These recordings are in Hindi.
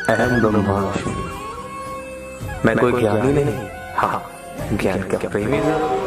अहम ब्रह्मास्मि। मैं कोई ज्ञानी नहीं, हाँ ज्ञान का प्रेमी जरूर।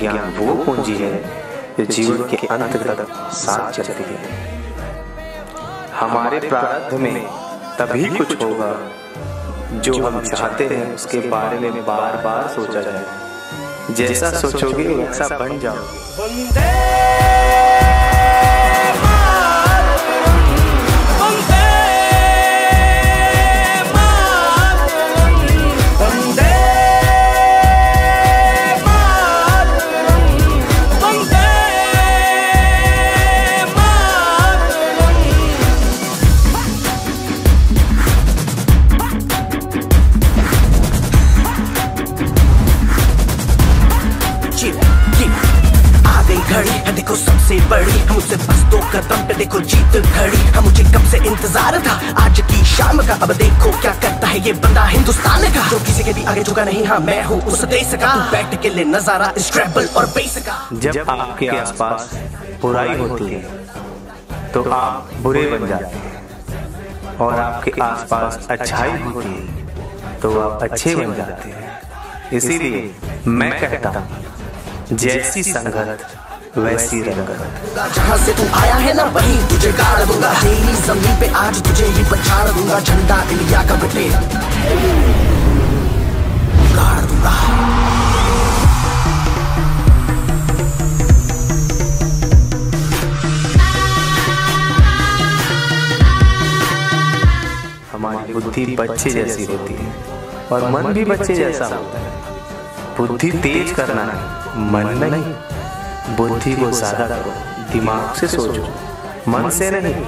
ज्ञान वो पूंजी है जो जीवन के अंत तक साथ चलती है। हमारे प्रारब्ध में तभी कुछ होगा जो हम चाहते हैं उसके बारे में बार बार सोचा जाए। जैसा सोचोगे वैसा बन जाओगे। घड़ी है देखो सबसे बड़ी, हम उससे बस 2 कदम पे देखो जीत खड़ी। हम मुझे कब से इंतजार था आज की शाम का, अब देखो क्या करता है ये बंदा हिंदुस्तान का, जो किसी के भी आगे झुका नहीं। हाँ मैं हूँ उस देश का, बैठ के ले नजारा इस ट्रैवल और बेस का। जब आपके आसपास बुराई होती है तो आप बुरे बन जाते हैं, और आपके आसपास अच्छाई होती है तो आप अच्छे बन जाते हैं। इसीलिए मैं कहता हूँ जैसी संगत वैसी रंगत। जहाँ से तू आया है ना वहीं तुझे गाड़ दूंगा, तेरी जमीन पे आज तुझे ही पछाड़ दूंगा। झंडा इंडिया का बेटे गाड़ दूंगा। हमारी बुद्धि बच्चे जैसी होती है और मन भी बच्चे जैसा होता है। बुद्धि तेज करना है, मन नहीं। बुद्धि को सादा करो, दिमाग से सोचो, मन से नहीं।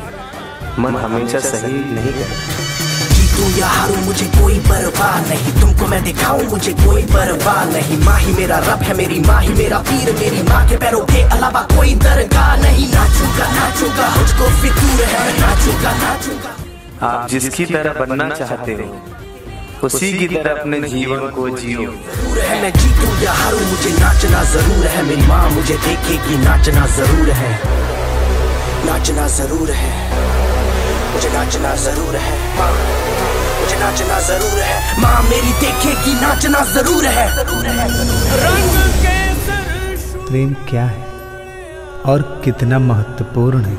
मन हमेशा सही नहीं करता। जीतूं या हारूं मुझे कोई परवाह नहीं, तुमको मैं दिखाऊं मुझे कोई परवाह नहीं। माँ ही मेरा रब है, मेरी माँ ही मेरा पीर, मेरी माँ के पैरों के अलावा कोई दरगाह नहीं। नाचूंगा नाचूंगा मुझको फितूर है, नाचूंगा नाचूंगा। आप जिसकी तरह बनना चाहते हो उसी की तरह अपने जीवन को जियो। है मैं जीतूं या हारूं मुझे नाचना जरूर है, मेरी माँ मुझे देखेगी नाचना जरूर है। नाचना जरूर है, मुझे नाचना जरूर है। माँ मुझे नाचना जरूर है, माँ मेरी देखेगी नाचना जरूर है। प्रेम क्या है और कितना महत्वपूर्ण है?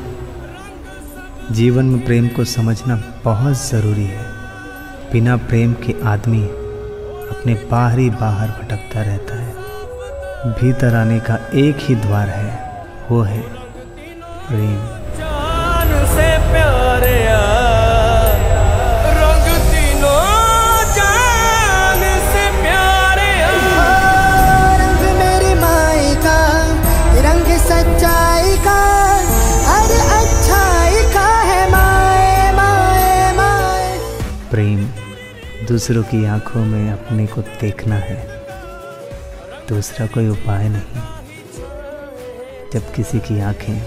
जीवन में प्रेम को समझना बहुत जरूरी है। बिना प्रेम के आदमी अपने बाहर भटकता रहता है। भीतर आने का एक ही द्वार है, वो है प्रेम। जान से प्यारे रंग तीनों जान से प्यारे, रंग मेरी माई का, रंग सच्चाई का, हर अच्छाई का है माए माए माए। प्रेम दूसरों की आंखों में अपने को देखना है, दूसरा कोई उपाय नहीं। जब किसी की आंखें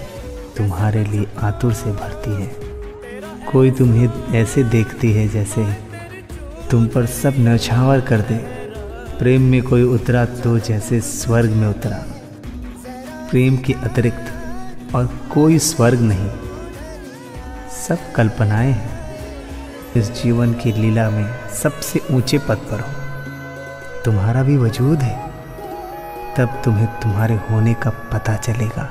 तुम्हारे लिए आतुर से भरती है, कोई तुम्हें ऐसे देखती है जैसे तुम पर सब न्यौछावर कर दे। प्रेम में कोई उतरा तो जैसे स्वर्ग में उतरा। प्रेम के अतिरिक्त और कोई स्वर्ग नहीं, सब कल्पनाएं हैं। इस जीवन की लीला में सबसे ऊंचे पद पर हो, तुम्हारा भी वजूद है। तब तुम्हें तुम्हारे होने का पता चलेगा।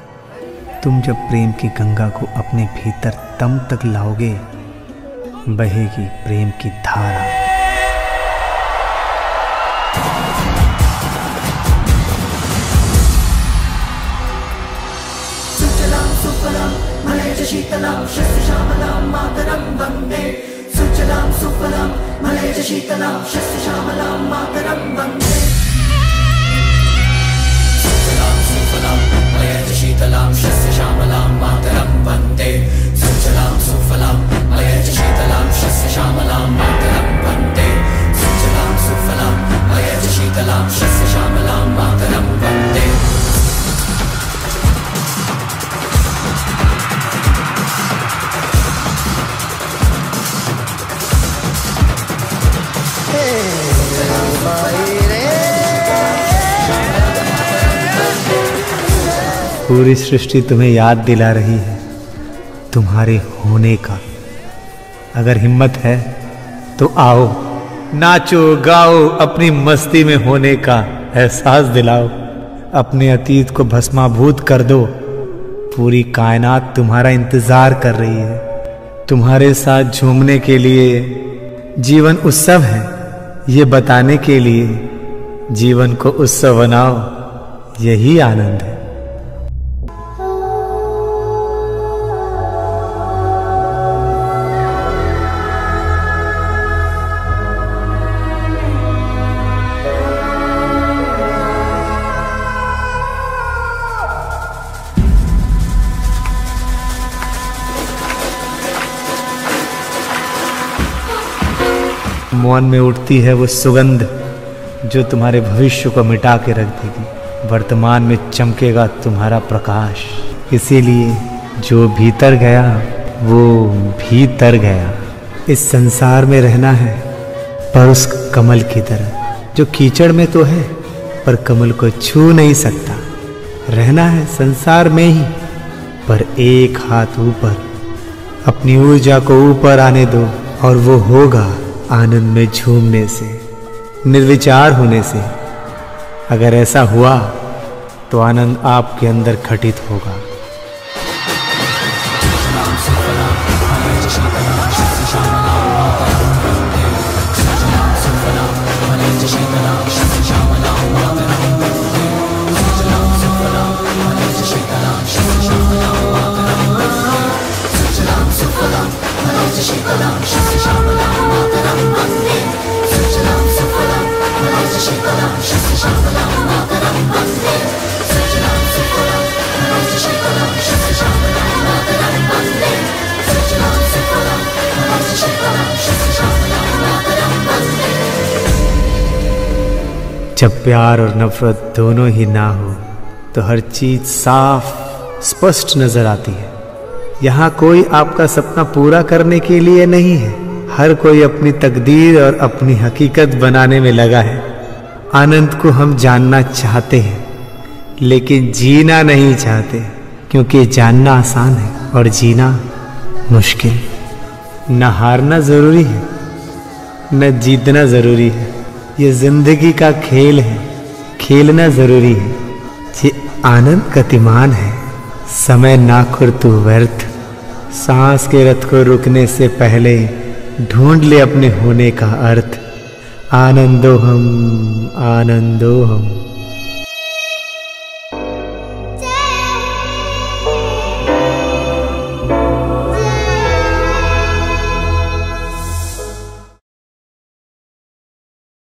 तुम जब प्रेम की गंगा को अपने भीतर तम तक लाओगे, बहेगी प्रेम की धारा। सुजलां सुफलां मलयज शीतलां शस्य श्यामलां मातरं वन्दे। सुजलां सुफलां मलयज शीतलां शस्य श्यामलां मातरं वन्दे। सुजलां सुफलां मलयज शीतलां शस्य श्यामलां मातरं वन्दे। माई रे। पूरी सृष्टि तुम्हें याद दिला रही है तुम्हारे होने का। अगर हिम्मत है तो आओ, नाचो गाओ, अपनी मस्ती में होने का एहसास दिलाओ। अपने अतीत को भस्माभूत कर दो। पूरी कायनात तुम्हारा इंतजार कर रही है। तुम्हारे साथ झूमने के लिए जीवन उत्सव है, ये बताने के लिए जीवन को उत्सव बनाओ, यही आनंद है। मन में उठती है वो सुगंध जो तुम्हारे भविष्य को मिटा के रख देगी। वर्तमान में चमकेगा तुम्हारा प्रकाश। इसीलिए जो भीतर गया वो भीतर गया। इस संसार में रहना है पर उस कमल की तरह जो कीचड़ में तो है पर कमल को छू नहीं सकता। रहना है संसार में ही पर एक हाथ ऊपर। अपनी ऊर्जा को ऊपर आने दो और वो होगा आनंद में झूमने से, निर्विचार होने से। अगर ऐसा हुआ तो आनंद आपके अंदर घटित होगा। जब प्यार और नफरत दोनों ही ना हो तो हर चीज साफ स्पष्ट नजर आती है। यहाँ कोई आपका सपना पूरा करने के लिए नहीं है। हर कोई अपनी तकदीर और अपनी हकीकत बनाने में लगा है। आनंद को हम जानना चाहते हैं लेकिन जीना नहीं चाहते, क्योंकि जानना आसान है और जीना मुश्किल। न हारना जरूरी है न जीतना जरूरी है। ये जिंदगी का खेल है, खेलना जरूरी है। ये आनंद गतिमान है, समय ना कर तू व्यर्थ। सांस के रथ को रुकने से पहले ढूंढ ले अपने होने का अर्थ। आनंदो हम, आनंदो हम।